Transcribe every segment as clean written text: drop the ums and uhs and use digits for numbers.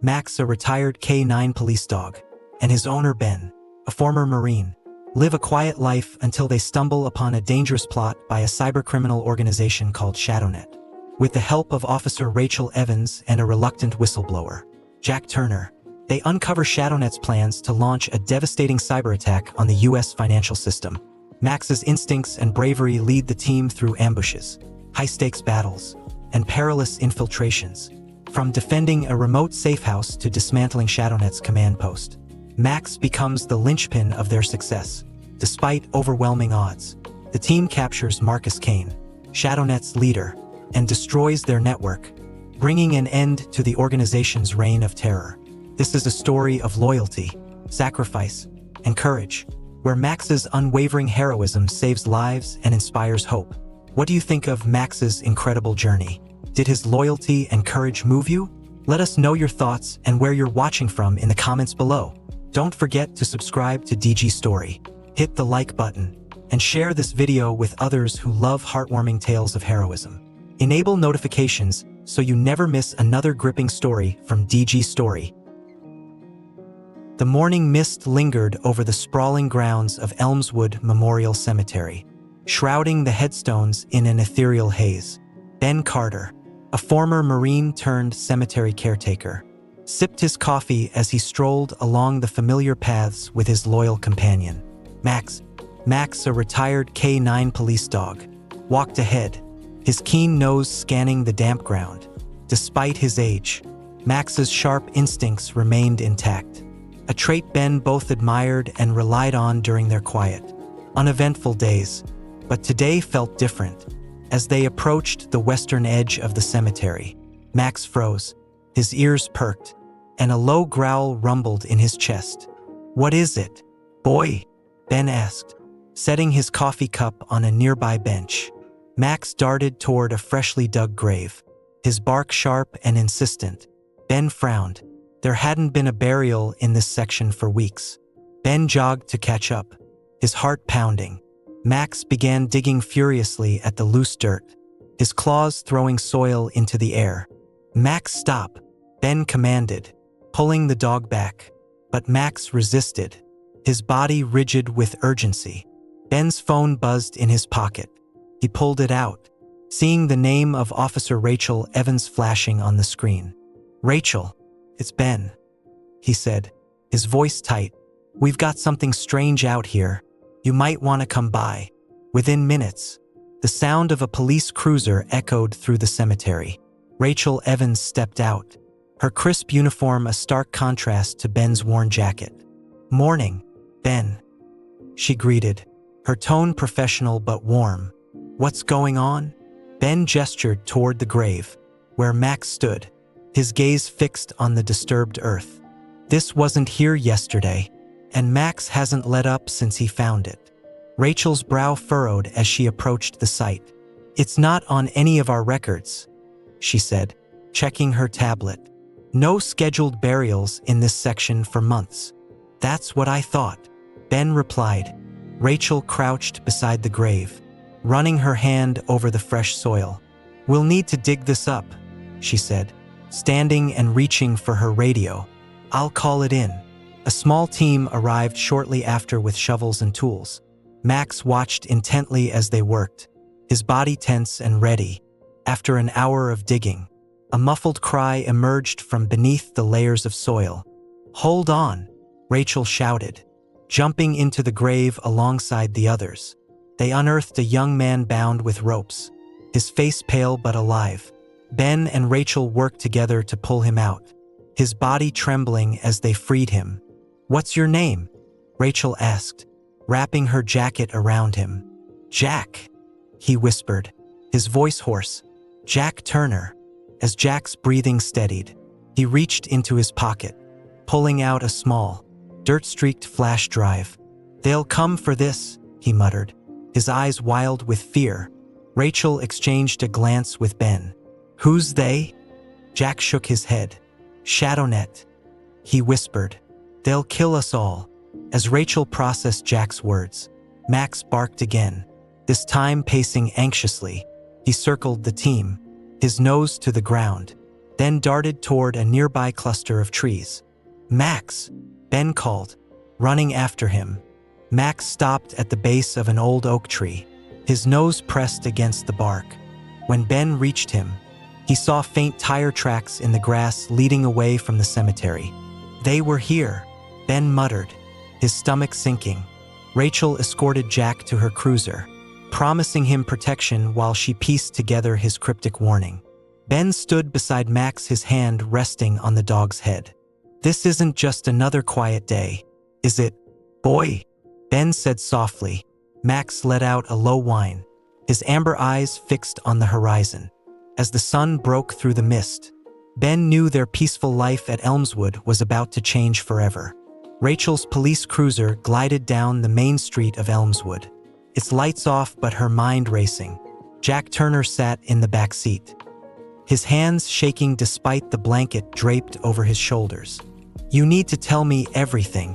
Max, a retired K9 police dog, and his owner Ben, a former Marine, live a quiet life until they stumble upon a dangerous plot by a cybercriminal organization called ShadowNet. With the help of Officer Rachel Evans and a reluctant whistleblower, Jack Turner, they uncover ShadowNet's plans to launch a devastating cyber attack on the US financial system. Max's instincts and bravery lead the team through ambushes, high-stakes battles, and perilous infiltrations. From defending a remote safe house to dismantling ShadowNet's command post, Max becomes the linchpin of their success. Despite overwhelming odds, the team captures Marcus Kane, ShadowNet's leader, and destroys their network, bringing an end to the organization's reign of terror. This is a story of loyalty, sacrifice, and courage, where Max's unwavering heroism saves lives and inspires hope. What do you think of Max's incredible journey? Did his loyalty and courage move you? Let us know your thoughts and where you're watching from in the comments below. Don't forget to subscribe to dgstory, hit the like button, and share this video with others who love heartwarming tales of heroism. Enable notifications so you never miss another gripping story from dgstory. The morning mist lingered over the sprawling grounds of Elmswood Memorial Cemetery, shrouding the headstones in an ethereal haze. Ben Carter, a former Marine turned cemetery caretaker, sipped his coffee as he strolled along the familiar paths with his loyal companion. Max, a retired K9 police dog, walked ahead, his keen nose scanning the damp ground. Despite his age, Max's sharp instincts remained intact, a trait Ben both admired and relied on during their quiet, uneventful days. But today felt different. As they approached the western edge of the cemetery, Max froze, his ears perked, and a low growl rumbled in his chest. "What is it, boy?" Ben asked, setting his coffee cup on a nearby bench. Max darted toward a freshly dug grave, his bark sharp and insistent. Ben frowned. There hadn't been a burial in this section for weeks. Ben jogged to catch up, his heart pounding. Max began digging furiously at the loose dirt, his claws throwing soil into the air. "Max, stop," Ben commanded, pulling the dog back. But Max resisted, his body rigid with urgency. Ben's phone buzzed in his pocket. He pulled it out, seeing the name of Officer Rachel Evans flashing on the screen. "Rachel, it's Ben," he said, his voice tight. "We've got something strange out here. You might want to come by." Within minutes, the sound of a police cruiser echoed through the cemetery. Rachel Evans stepped out, her crisp uniform a stark contrast to Ben's worn jacket. "Morning, Ben," she greeted, her tone professional but warm. "What's going on?" Ben gestured toward the grave, where Max stood, his gaze fixed on the disturbed earth. "This wasn't here yesterday, and Max hasn't let up since he found it." Rachel's brow furrowed as she approached the site. "It's not on any of our records," she said, checking her tablet. "No scheduled burials in this section for months." "That's what I thought," Ben replied. Rachel crouched beside the grave, running her hand over the fresh soil. "We'll need to dig this up," she said, standing and reaching for her radio. "I'll call it in." A small team arrived shortly after with shovels and tools. Max watched intently as they worked, his body tense and ready. After an hour of digging, a muffled cry emerged from beneath the layers of soil. "Hold on," Rachel shouted, jumping into the grave alongside the others. They unearthed a young man bound with ropes, his face pale but alive. Ben and Rachel worked together to pull him out, his body trembling as they freed him. "What's your name?" Rachel asked, wrapping her jacket around him. "Jack," he whispered, his voice hoarse. "Jack Turner." As Jack's breathing steadied, he reached into his pocket, pulling out a small, dirt-streaked flash drive. "They'll come for this," he muttered, his eyes wild with fear. Rachel exchanged a glance with Ben. "Who's they?" Jack shook his head. "ShadowNet," he whispered. "They'll kill us all." As Rachel processed Jack's words, Max barked again, this time pacing anxiously. He circled the team, his nose to the ground. then darted toward a nearby cluster of trees. "Max!" Ben called, running after him. Max stopped at the base of an old oak tree, his nose pressed against the bark. When Ben reached him, he saw faint tire tracks in the grass leading away from the cemetery. "They were here," Ben muttered, his stomach sinking. Rachel escorted Jack to her cruiser, promising him protection while she pieced together his cryptic warning. Ben stood beside Max, his hand resting on the dog's head. "This isn't just another quiet day, is it, boy?" Ben said softly. Max let out a low whine, his amber eyes fixed on the horizon. As the sun broke through the mist, Ben knew their peaceful life at Elmswood was about to change forever. Rachel's police cruiser glided down the main street of Elmswood, its lights off but her mind racing. Jack Turner sat in the back seat, his hands shaking despite the blanket draped over his shoulders. "You need to tell me everything,"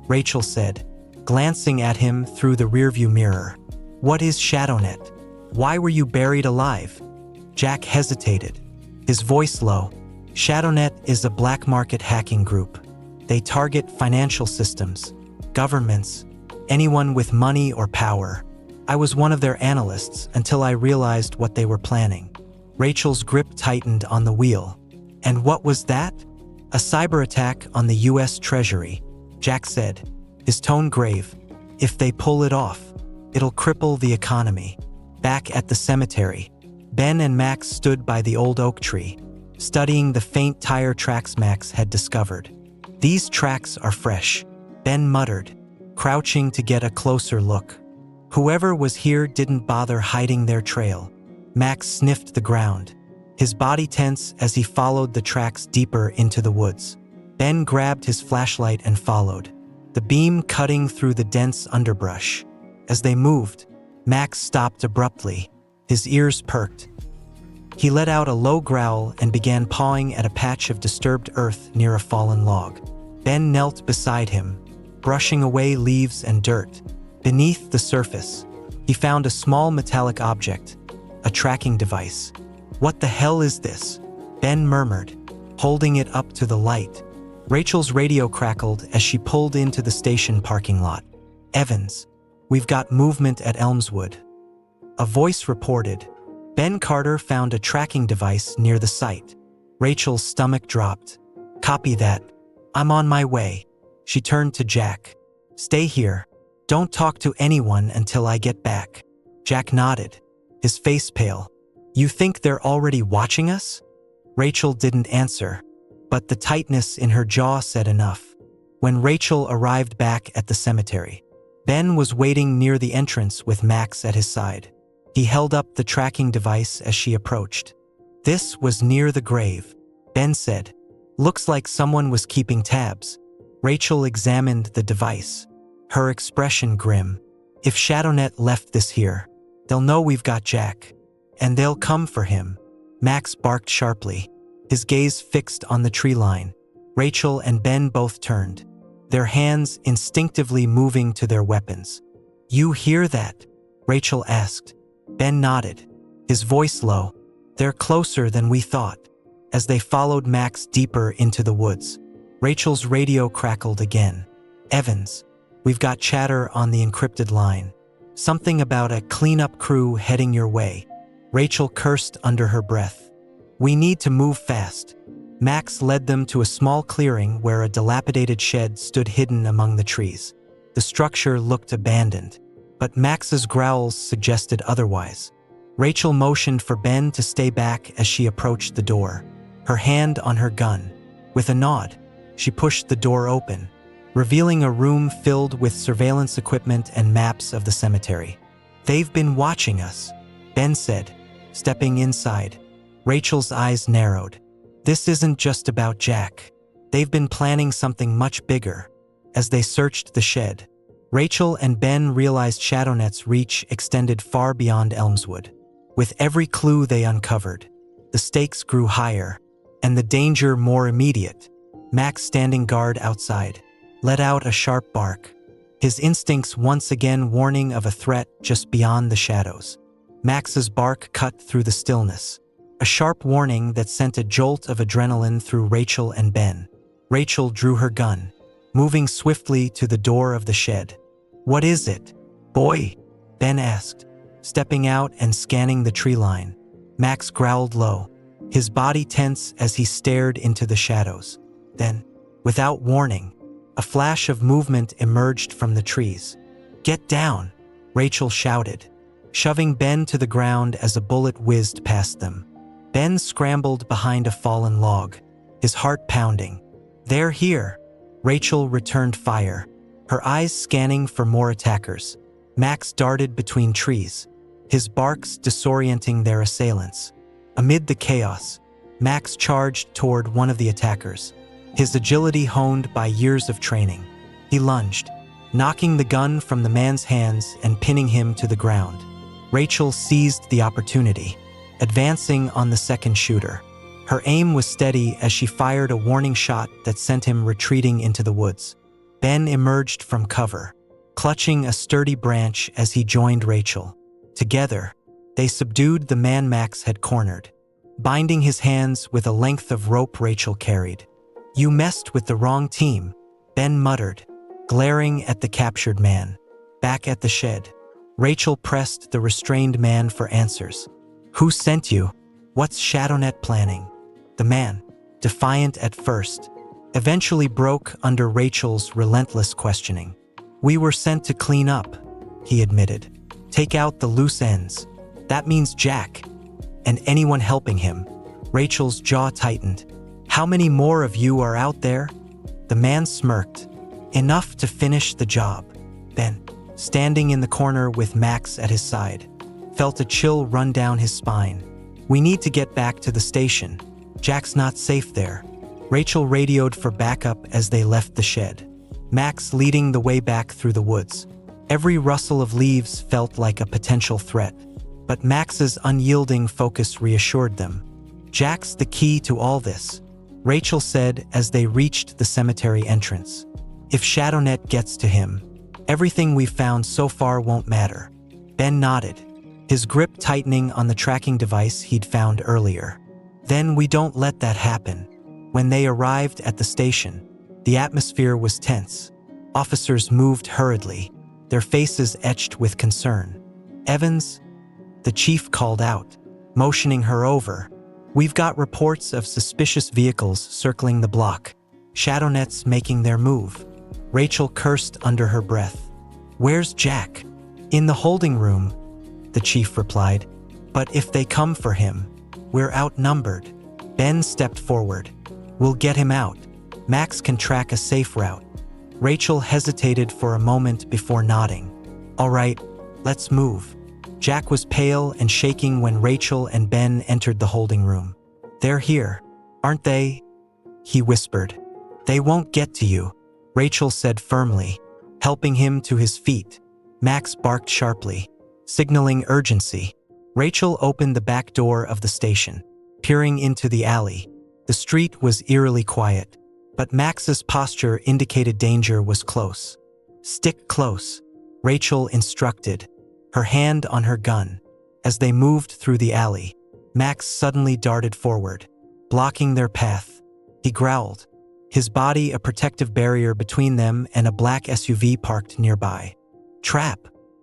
Rachel said, glancing at him through the rearview mirror. "What is ShadowNet? Why were you buried alive?" Jack hesitated, his voice low. "ShadowNet is a black market hacking group. They target financial systems, governments, anyone with money or power. I was one of their analysts until I realized what they were planning." Rachel's grip tightened on the wheel. "And what was that?" "A cyber attack on the US Treasury," Jack said, his tone grave. "If they pull it off, it'll cripple the economy." Back at the cemetery, Ben and Max stood by the old oak tree, studying the faint tire tracks Max had discovered. "These tracks are fresh," Ben muttered, crouching to get a closer look. "Whoever was here didn't bother hiding their trail." Max sniffed the ground, his body tense as he followed the tracks deeper into the woods. Ben grabbed his flashlight and followed, the beam cutting through the dense underbrush. As they moved, Max stopped abruptly, his ears perked. He let out a low growl and began pawing at a patch of disturbed earth near a fallen log. Ben knelt beside him, brushing away leaves and dirt. Beneath the surface, he found a small metallic object, a tracking device. "What the hell is this?" Ben murmured, holding it up to the light. Rachel's radio crackled as she pulled into the station parking lot. "Evans, we've got movement at Elmswood," a voice reported. Ben Carter found a tracking device near the site. Rachel's stomach dropped. "Copy that. I'm on my way." She turned to Jack. "Stay here. Don't talk to anyone until I get back." Jack nodded, his face pale. "You think they're already watching us?" Rachel didn't answer, but the tightness in her jaw said enough. When Rachel arrived back at the cemetery, Ben was waiting near the entrance with Max at his side. He held up the tracking device as she approached. "This was near the grave," Ben said. "Looks like someone was keeping tabs." Rachel examined the device, her expression grim. "If ShadowNet left this here, they'll know we've got Jack, and they'll come for him." Max barked sharply, his gaze fixed on the tree line. Rachel and Ben both turned, their hands instinctively moving to their weapons. "You hear that?" Rachel asked. Ben nodded, his voice low. "They're closer than we thought." As they followed Max deeper into the woods, Rachel's radio crackled again. "Evans, we've got chatter on the encrypted line. Something about a cleanup crew heading your way." Rachel cursed under her breath. "We need to move fast." Max led them to a small clearing where a dilapidated shed stood hidden among the trees. The structure looked abandoned, but Max's growls suggested otherwise. Rachel motioned for Ben to stay back as she approached the door, her hand on her gun. With a nod, she pushed the door open, revealing a room filled with surveillance equipment and maps of the cemetery. "They've been watching us," Ben said, stepping inside. Rachel's eyes narrowed. "This isn't just about Jack. They've been planning something much bigger." As they searched the shed, Rachel and Ben realized ShadowNet's reach extended far beyond Elmswood. With every clue they uncovered, the stakes grew higher, and the danger more immediate. Max, standing guard outside, let out a sharp bark, his instincts once again warning of a threat just beyond the shadows. Max's bark cut through the stillness, a sharp warning that sent a jolt of adrenaline through Rachel and Ben. Rachel drew her gun, moving swiftly to the door of the shed. "What is it, boy?" Ben asked, stepping out and scanning the tree line. Max growled low, his body tense as he stared into the shadows. Then, without warning, a flash of movement emerged from the trees. "Get down!" Rachel shouted, shoving Ben to the ground as a bullet whizzed past them. Ben scrambled behind a fallen log, his heart pounding. "They're here!" Rachel returned fire, her eyes scanning for more attackers. Max darted between trees, his barks disorienting their assailants. Amid the chaos, Max charged toward one of the attackers, his agility honed by years of training. He lunged, knocking the gun from the man's hands and pinning him to the ground. Rachel seized the opportunity, advancing on the second shooter. Her aim was steady as she fired a warning shot that sent him retreating into the woods. Ben emerged from cover, clutching a sturdy branch as he joined Rachel. Together, they subdued the man Max had cornered, binding his hands with a length of rope Rachel carried. "You messed with the wrong team," Ben muttered, glaring at the captured man. Back at the shed, Rachel pressed the restrained man for answers. "Who sent you? What's ShadowNet planning?" The man, defiant at first, eventually broke under Rachel's relentless questioning. "We were sent to clean up," he admitted. "Take out the loose ends. That means Jack. And anyone helping him." Rachel's jaw tightened. "How many more of you are out there?" The man smirked. "Enough to finish the job." Ben, standing in the corner with Max at his side, felt a chill run down his spine. "We need to get back to the station. Jack's not safe there." Rachel radioed for backup as they left the shed, Max leading the way back through the woods. Every rustle of leaves felt like a potential threat, but Max's unyielding focus reassured them. "Jack's the key to all this," Rachel said as they reached the cemetery entrance. "If ShadowNet gets to him, everything we've found so far won't matter." Ben nodded, his grip tightening on the tracking device he'd found earlier. "Then we don't let that happen." When they arrived at the station, the atmosphere was tense. Officers moved hurriedly, their faces etched with concern. "Evans?" the chief called out, motioning her over. "We've got reports of suspicious vehicles circling the block. ShadowNet's making their move." Rachel cursed under her breath. "Where's Jack?" "In the holding room," the chief replied. "But if they come for him, we're outnumbered." Ben stepped forward. "We'll get him out. Max can track a safe route." Rachel hesitated for a moment before nodding. "All right, let's move." Jack was pale and shaking when Rachel and Ben entered the holding room. "They're here, aren't they?" he whispered. "They won't get to you," Rachel said firmly, helping him to his feet. Max barked sharply, signaling urgency. Rachel opened the back door of the station, peering into the alley. The street was eerily quiet, but Max's posture indicated danger was close. "Stick close," Rachel instructed, her hand on her gun. As they moved through the alley, Max suddenly darted forward, blocking their path. He growled, his body a protective barrier between them and a black SUV parked nearby. "Trap,"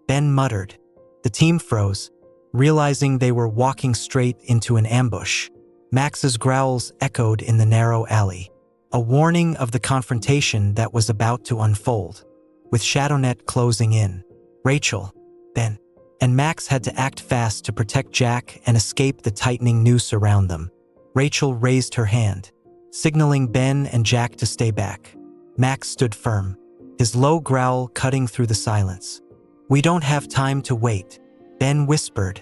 Ben muttered. The team froze, realizing they were walking straight into an ambush. Max's growls echoed in the narrow alley, a warning of the confrontation that was about to unfold. With ShadowNet closing in, Rachel, Ben, and Max had to act fast to protect Jack and escape the tightening noose around them. Rachel raised her hand, signaling Ben and Jack to stay back. Max stood firm, his low growl cutting through the silence. "We don't have time to wait," Ben whispered.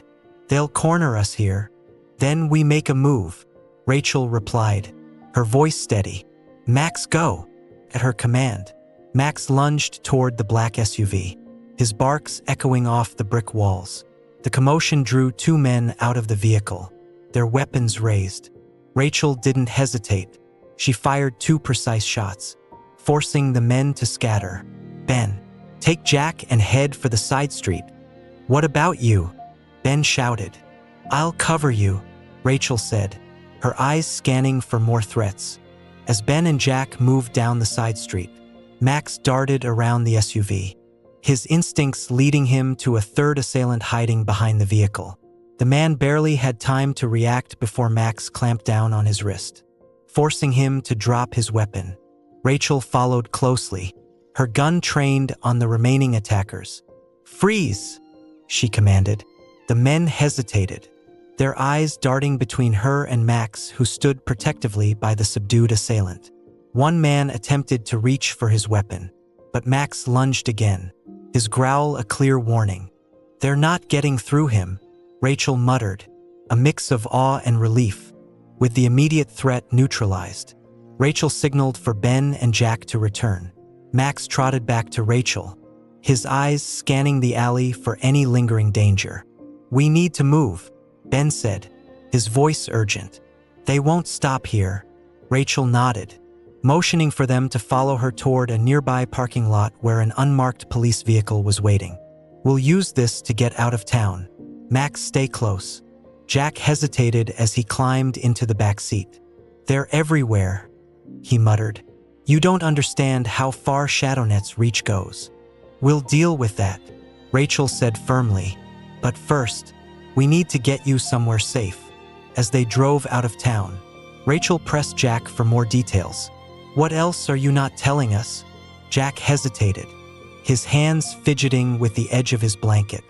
"They'll corner us here. Then we make a move," Rachel replied, her voice steady. "Max, go!" At her command, Max lunged toward the black SUV, his barks echoing off the brick walls. The commotion drew two men out of the vehicle, their weapons raised. Rachel didn't hesitate. She fired two precise shots, forcing the men to scatter. "Ben, take Jack and head for the side street." "What about you?" Ben shouted. "I'll cover you," Rachel said, her eyes scanning for more threats. As Ben and Jack moved down the side street, Max darted around the SUV, his instincts leading him to a third assailant hiding behind the vehicle. The man barely had time to react before Max clamped down on his wrist, forcing him to drop his weapon. Rachel followed closely, her gun trained on the remaining attackers. "Freeze!" she commanded. The men hesitated, their eyes darting between her and Max, who stood protectively by the subdued assailant. One man attempted to reach for his weapon, but Max lunged again, his growl a clear warning. "They're not getting through him," Rachel muttered, a mix of awe and relief. With the immediate threat neutralized, Rachel signaled for Ben and Jack to return. Max trotted back to Rachel, his eyes scanning the alley for any lingering danger. "We need to move," Ben said, his voice urgent. "They won't stop here." Rachel nodded, motioning for them to follow her toward a nearby parking lot where an unmarked police vehicle was waiting. "We'll use this to get out of town. Max, stay close." Jack hesitated as he climbed into the back seat. "They're everywhere," he muttered. "You don't understand how far ShadowNet's reach goes." "We'll deal with that," Rachel said firmly. "But first, we need to get you somewhere safe." As they drove out of town, Rachel pressed Jack for more details. "What else are you not telling us?" Jack hesitated, his hands fidgeting with the edge of his blanket.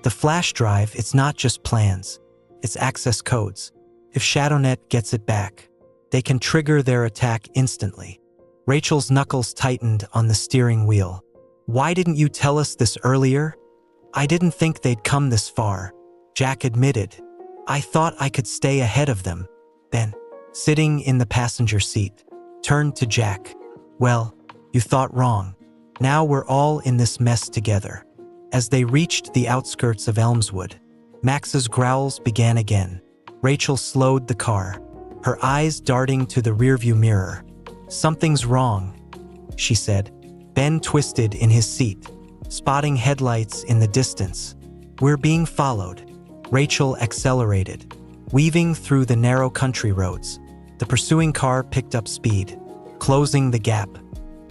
"The flash drive, it's not just plans, it's access codes. If ShadowNet gets it back, they can trigger their attack instantly." Rachel's knuckles tightened on the steering wheel. "Why didn't you tell us this earlier?" "I didn't think they'd come this far," Jack admitted. "I thought I could stay ahead of them." Ben, sitting in the passenger seat, turned to Jack. "Well, you thought wrong. Now we're all in this mess together." As they reached the outskirts of Elmswood, Max's growls began again. Rachel slowed the car, her eyes darting to the rearview mirror. "Something's wrong," she said. Ben twisted in his seat, spotting headlights in the distance. "We're being followed." Rachel accelerated, weaving through the narrow country roads. The pursuing car picked up speed, closing the gap.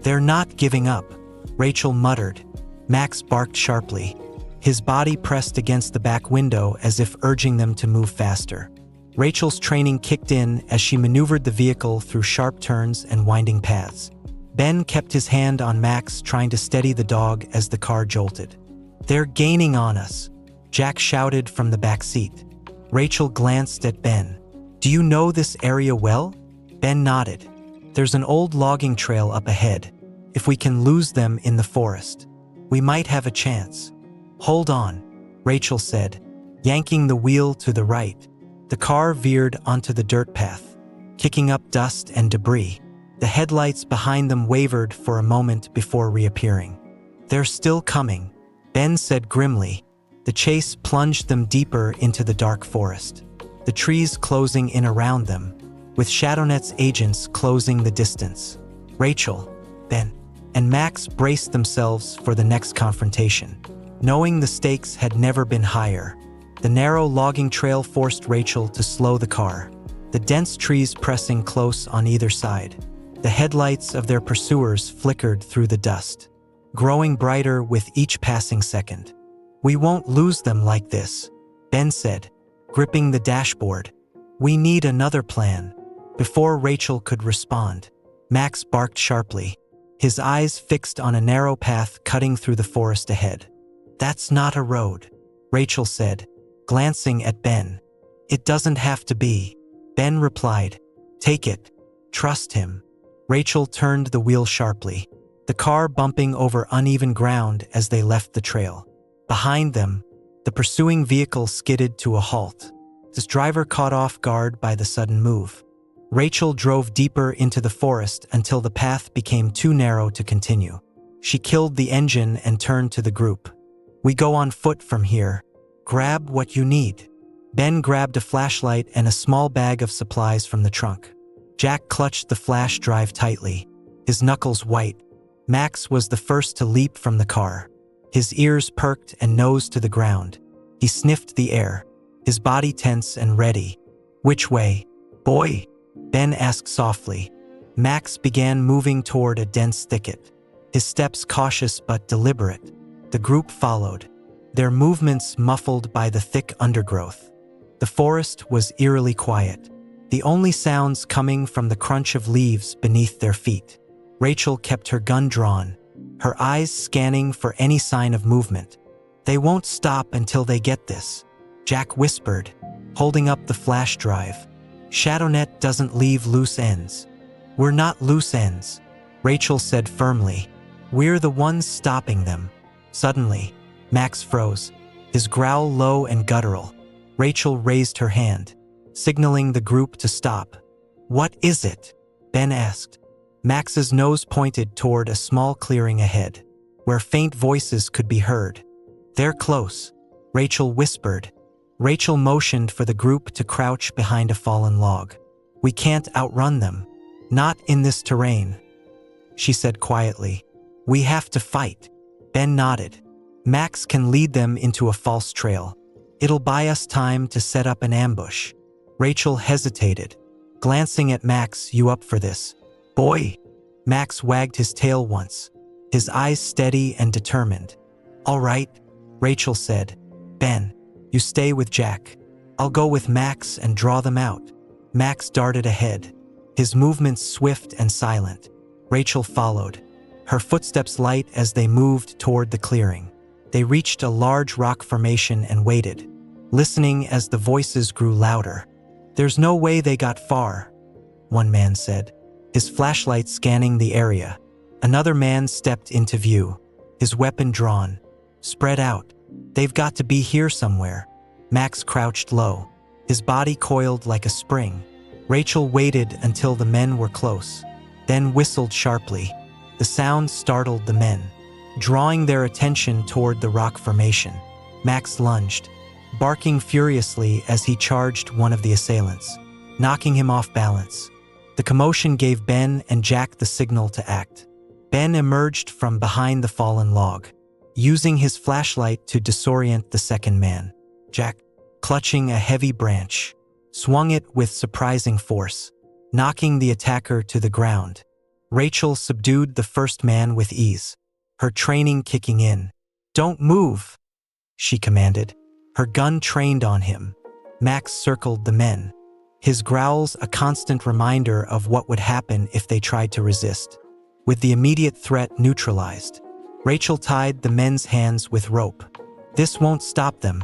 "They're not giving up," Rachel muttered. Max barked sharply, his body pressed against the back window as if urging them to move faster. Rachel's training kicked in as she maneuvered the vehicle through sharp turns and winding paths. Ben kept his hand on Max, trying to steady the dog as the car jolted. "They're gaining on us," Jack shouted from the back seat. Rachel glanced at Ben. "Do you know this area well?" Ben nodded. "There's an old logging trail up ahead. If we can lose them in the forest, we might have a chance." "Hold on," Rachel said, yanking the wheel to the right. The car veered onto the dirt path, kicking up dust and debris. The headlights behind them wavered for a moment before reappearing. "They're still coming," Ben said grimly. The chase plunged them deeper into the dark forest, the trees closing in around them, with ShadowNet's agents closing the distance. Rachel, Ben, and Max braced themselves for the next confrontation, knowing the stakes had never been higher. The narrow logging trail forced Rachel to slow the car, the dense trees pressing close on either side. The headlights of their pursuers flickered through the dust, growing brighter with each passing second. "We won't lose them like this," Ben said, gripping the dashboard. "We need another plan." Before Rachel could respond, Max barked sharply, his eyes fixed on a narrow path cutting through the forest ahead. "That's not a road," Rachel said, glancing at Ben. "It doesn't have to be," Ben replied. "Take it. Trust him." Rachel turned the wheel sharply, the car bumping over uneven ground as they left the trail. Behind them, the pursuing vehicle skidded to a halt, its driver caught off guard by the sudden move. Rachel drove deeper into the forest until the path became too narrow to continue. She killed the engine and turned to the group. "We go on foot from here. Grab what you need." Ben grabbed a flashlight and a small bag of supplies from the trunk. Jack clutched the flash drive tightly, his knuckles white. Max was the first to leap from the car, his ears perked and nose to the ground. He sniffed the air, his body tense and ready. Which way, boy? Ben asked softly. Max began moving toward a dense thicket, his steps cautious but deliberate. The group followed, their movements muffled by the thick undergrowth. The forest was eerily quiet, the only sounds coming from the crunch of leaves beneath their feet. Rachel kept her gun drawn, her eyes scanning for any sign of movement. They won't stop until they get this, Jack whispered, holding up the flash drive. ShadowNet doesn't leave loose ends. We're not loose ends, Rachel said firmly. We're the ones stopping them. Suddenly, Max froze, his growl low and guttural. Rachel raised her hand, signaling the group to stop. What is it? Ben asked. Max's nose pointed toward a small clearing ahead, where faint voices could be heard. They're close, Rachel whispered. Rachel motioned for the group to crouch behind a fallen log. We can't outrun them. Not in this terrain, she said quietly. We have to fight. Ben nodded. Max can lead them into a false trail. It'll buy us time to set up an ambush. Rachel hesitated, glancing at Max. You up for this, boy? Max wagged his tail once, his eyes steady and determined. All right, Rachel said. Ben, you stay with Jack. I'll go with Max and draw them out. Max darted ahead, his movements swift and silent. Rachel followed, her footsteps light as they moved toward the clearing. They reached a large rock formation and waited, listening as the voices grew louder. There's no way they got far, one man said, his flashlight scanning the area. Another man stepped into view, his weapon drawn. Spread out. They've got to be here somewhere. Max crouched low, his body coiled like a spring. Rachel waited until the men were close, then whistled sharply. The sound startled the men, drawing their attention toward the rock formation. Max lunged, barking furiously as he charged one of the assailants, knocking him off balance. The commotion gave Ben and Jack the signal to act. Ben emerged from behind the fallen log, using his flashlight to disorient the second man. Jack, clutching a heavy branch, swung it with surprising force, knocking the attacker to the ground. Rachel subdued the first man with ease, her training kicking in. Don't move, she commanded, her gun trained on him. Max circled the men, his growls a constant reminder of what would happen if they tried to resist. With the immediate threat neutralized, Rachel tied the men's hands with rope. This won't stop them,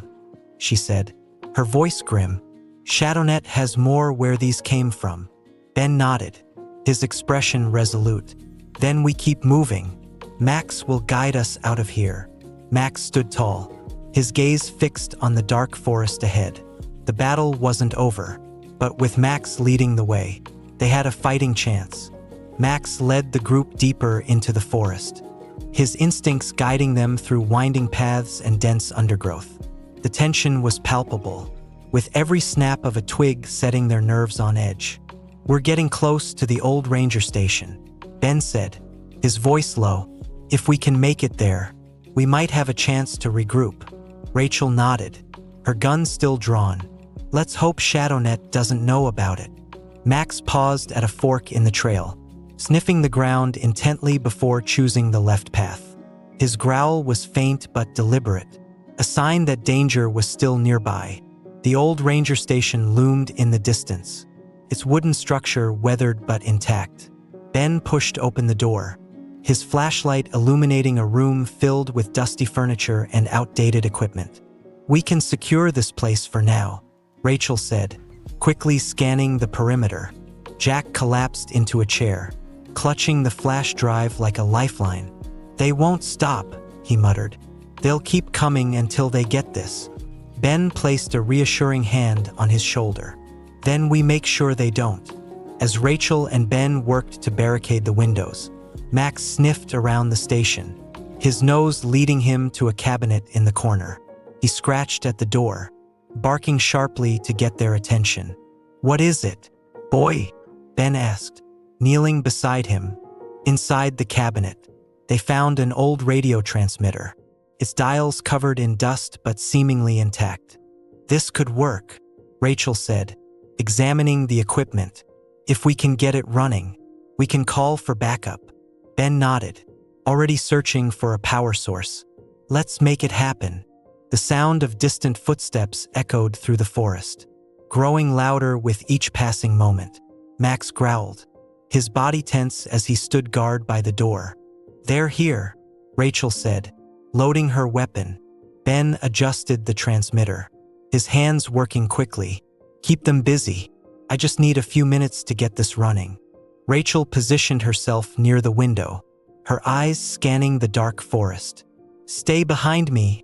she said, her voice grim. ShadowNet has more where these came from. Ben nodded, his expression resolute. Then we keep moving. Max will guide us out of here. Max stood tall, his gaze fixed on the dark forest ahead. The battle wasn't over, but with Max leading the way, they had a fighting chance. Max led the group deeper into the forest, his instincts guiding them through winding paths and dense undergrowth. The tension was palpable, with every snap of a twig setting their nerves on edge. We're getting close to the old ranger station, Ben said, his voice low. If we can make it there, we might have a chance to regroup. Rachel nodded, her gun still drawn. Let's hope ShadowNet doesn't know about it. Max paused at a fork in the trail, sniffing the ground intently before choosing the left path. His growl was faint but deliberate, a sign that danger was still nearby. The old ranger station loomed in the distance, its wooden structure weathered but intact. Ben pushed open the door, his flashlight illuminating a room filled with dusty furniture and outdated equipment. We can secure this place for now, Rachel said, quickly scanning the perimeter. Jack collapsed into a chair, clutching the flash drive like a lifeline. They won't stop, he muttered. They'll keep coming until they get this. Ben placed a reassuring hand on his shoulder. Then we make sure they don't. As Rachel and Ben worked to barricade the windows, Max sniffed around the station, his nose leading him to a cabinet in the corner. He scratched at the door, barking sharply to get their attention. What is it, boy? Ben asked, kneeling beside him. Inside the cabinet, they found an old radio transmitter, its dials covered in dust but seemingly intact. This could work, Rachel said, examining the equipment. If we can get it running, we can call for backup. Ben nodded, already searching for a power source. Let's make it happen. The sound of distant footsteps echoed through the forest, growing louder with each passing moment. Max growled, his body tense as he stood guard by the door. They're here, Rachel said, loading her weapon. Ben adjusted the transmitter, his hands working quickly. Keep them busy. I just need a few minutes to get this running. Rachel positioned herself near the window, her eyes scanning the dark forest. Stay behind me,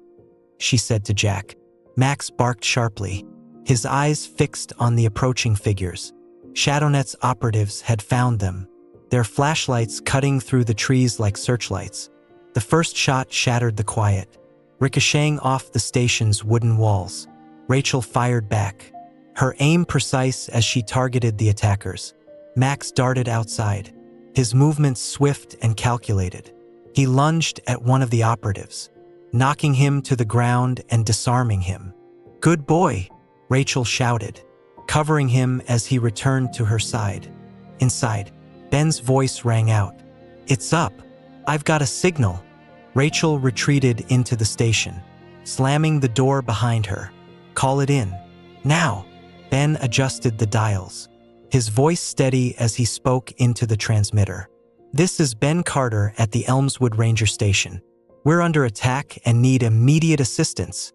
she said to Jack. Max barked sharply, his eyes fixed on the approaching figures. ShadowNet's operatives had found them, their flashlights cutting through the trees like searchlights. The first shot shattered the quiet, ricocheting off the station's wooden walls. Rachel fired back, her aim precise as she targeted the attackers. Max darted outside, his movements swift and calculated. He lunged at one of the operatives, knocking him to the ground and disarming him. Good boy, Rachel shouted, covering him as he returned to her side. Inside, Ben's voice rang out. It's up. I've got a signal. Rachel retreated into the station, slamming the door behind her. Call it in. Now. Ben adjusted the dials, his voice steady as he spoke into the transmitter. This is Ben Carter at the Elmswood Ranger Station. We're under attack and need immediate assistance.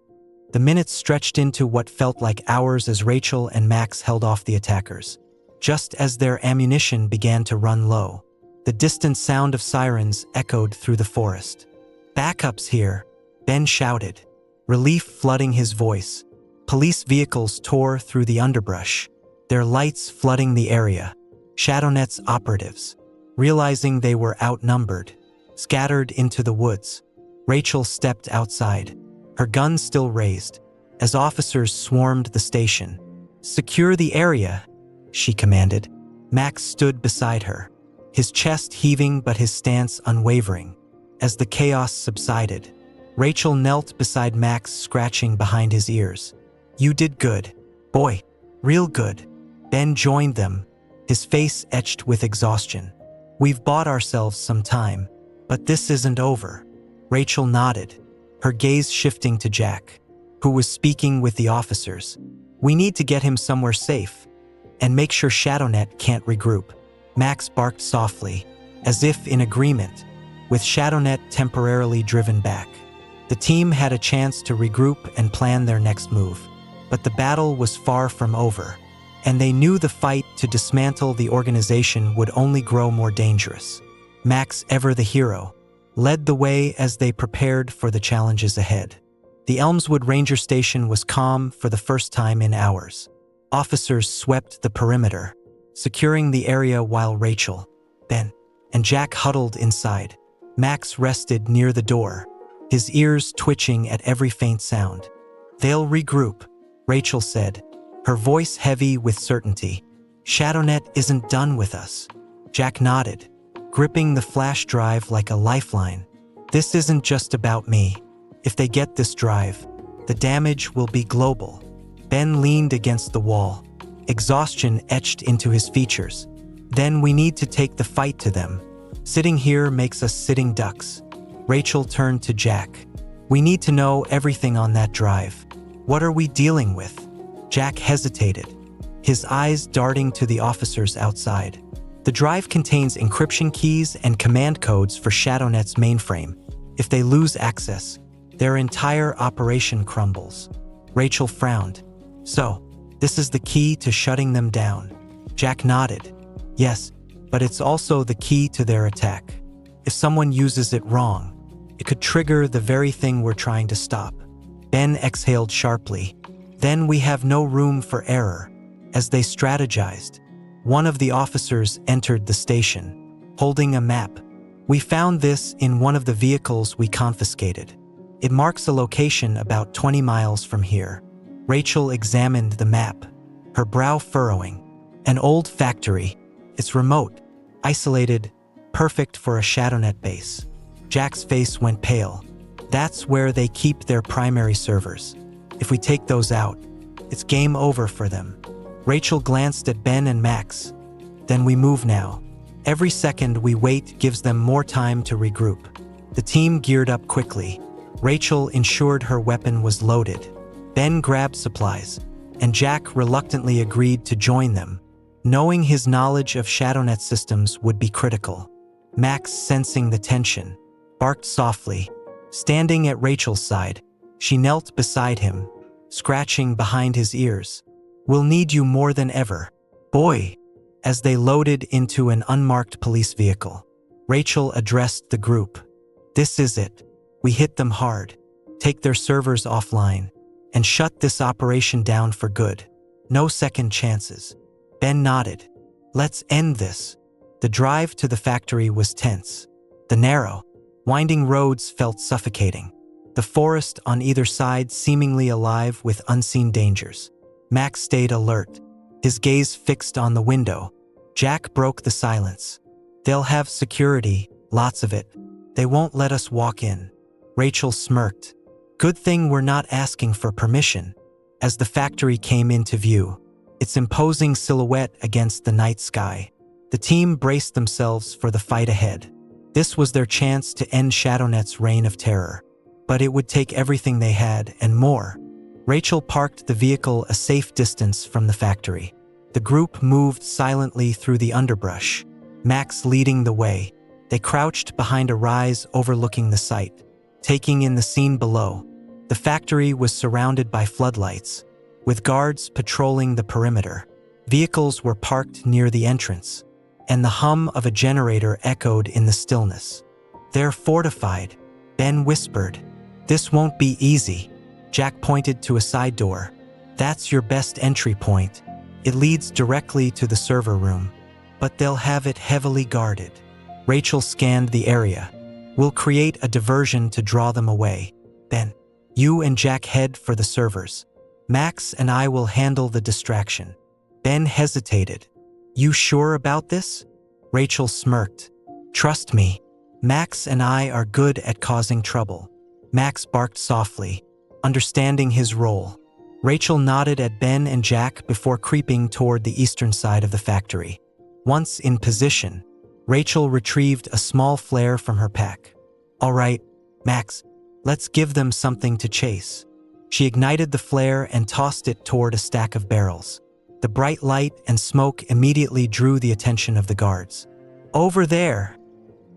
The minutes stretched into what felt like hours as Rachel and Max held off the attackers. Just as their ammunition began to run low, the distant sound of sirens echoed through the forest. Backup's here, Ben shouted, relief flooding his voice. Police vehicles tore through the underbrush, their lights flooding the area. ShadowNet's operatives, realizing they were outnumbered, scattered into the woods. Rachel stepped outside, her gun still raised, as officers swarmed the station. Secure the area, she commanded. Max stood beside her, his chest heaving but his stance unwavering. As the chaos subsided, Rachel knelt beside Max, scratching behind his ears. You did good, boy, real good. Ben joined them, his face etched with exhaustion. We've bought ourselves some time, but this isn't over. Rachel nodded, her gaze shifting to Jack, who was speaking with the officers. We need to get him somewhere safe, and make sure ShadowNet can't regroup. Max barked softly, as if in agreement, with ShadowNet temporarily driven back. The team had a chance to regroup and plan their next move. But the battle was far from over, and they knew the fight to dismantle the organization would only grow more dangerous. Max, ever the hero, led the way as they prepared for the challenges ahead. The Elmswood Ranger Station was calm for the first time in hours. Officers swept the perimeter, securing the area while Rachel, Ben, and Jack huddled inside. Max rested near the door, his ears twitching at every faint sound. They'll regroup, Rachel said, her voice heavy with certainty. ShadowNet isn't done with us. Jack nodded, gripping the flash drive like a lifeline. This isn't just about me. If they get this drive, the damage will be global. Ben leaned against the wall, exhaustion etched into his features. Then we need to take the fight to them. Sitting here makes us sitting ducks. Rachel turned to Jack. We need to know everything on that drive. What are we dealing with? Jack hesitated, his eyes darting to the officers outside. The drive contains encryption keys and command codes for ShadowNet's mainframe. If they lose access, their entire operation crumbles. Rachel frowned. So, this is the key to shutting them down. Jack nodded. Yes, but it's also the key to their attack. If someone uses it wrong, it could trigger the very thing we're trying to stop. Ben exhaled sharply. Then we have no room for error. As they strategized, one of the officers entered the station, holding a map. We found this in one of the vehicles we confiscated. It marks a location about 20 miles from here. Rachel examined the map, her brow furrowing. An old factory. It's remote, isolated, perfect for a ShadowNet base. Jack's face went pale. That's where they keep their primary servers. If we take those out, it's game over for them. Rachel glanced at Ben and Max. Then we move now. Every second we wait gives them more time to regroup. The team geared up quickly. Rachel ensured her weapon was loaded. Ben grabbed supplies, and Jack reluctantly agreed to join them, knowing his knowledge of ShadowNet systems would be critical. Max, sensing the tension, barked softly. Standing at Rachel's side, she knelt beside him, scratching behind his ears. "We'll need you more than ever, boy." As they loaded into an unmarked police vehicle, Rachel addressed the group. "This is it. We hit them hard, take their servers offline, and shut this operation down for good. No second chances." Ben nodded. "Let's end this." The drive to the factory was tense. The narrow, winding roads felt suffocating, the forest on either side seemingly alive with unseen dangers. Max stayed alert, his gaze fixed on the window. Jack broke the silence. "They'll have security, lots of it. They won't let us walk in." Rachel smirked. "Good thing we're not asking for permission." As the factory came into view, its imposing silhouette against the night sky, the team braced themselves for the fight ahead. This was their chance to end ShadowNet's reign of terror. But it would take everything they had and more. Rachel parked the vehicle a safe distance from the factory. The group moved silently through the underbrush, Max leading the way. They crouched behind a rise overlooking the site, taking in the scene below. The factory was surrounded by floodlights, with guards patrolling the perimeter. Vehicles were parked near the entrance, and the hum of a generator echoed in the stillness. "They're fortified," Ben whispered. "This won't be easy." Jack pointed to a side door. "That's your best entry point. It leads directly to the server room, but they'll have it heavily guarded." Rachel scanned the area. "We'll create a diversion to draw them away. Ben, you and Jack head for the servers. Max and I will handle the distraction." Ben hesitated. "You sure about this?" Rachel smirked. "Trust me. Max and I are good at causing trouble." Max barked softly, understanding his role. Rachel nodded at Ben and Jack before creeping toward the eastern side of the factory. Once in position, Rachel retrieved a small flare from her pack. "All right, Max, let's give them something to chase." She ignited the flare and tossed it toward a stack of barrels. The bright light and smoke immediately drew the attention of the guards. "Over there!"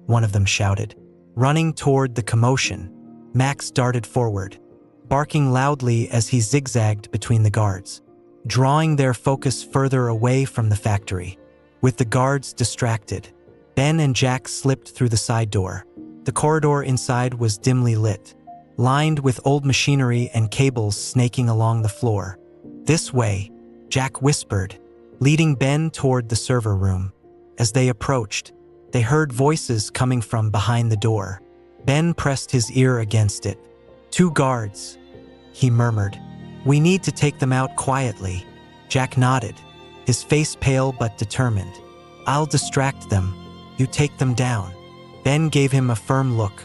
one of them shouted. Running toward the commotion, Max darted forward, barking loudly as he zigzagged between the guards, drawing their focus further away from the factory. With the guards distracted, Ben and Jack slipped through the side door. The corridor inside was dimly lit, lined with old machinery and cables snaking along the floor. "This way," Jack whispered, leading Ben toward the server room. As they approached, they heard voices coming from behind the door. Ben pressed his ear against it. "Two guards," he murmured. "We need to take them out quietly." Jack nodded, his face pale but determined. "I'll distract them. You take them down." Ben gave him a firm look.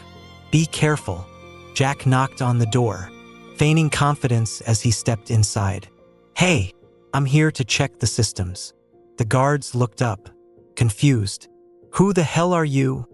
"Be careful." Jack knocked on the door, feigning confidence as he stepped inside. "Hey, I'm here to check the systems." The guards looked up, confused. "Who the hell are you?"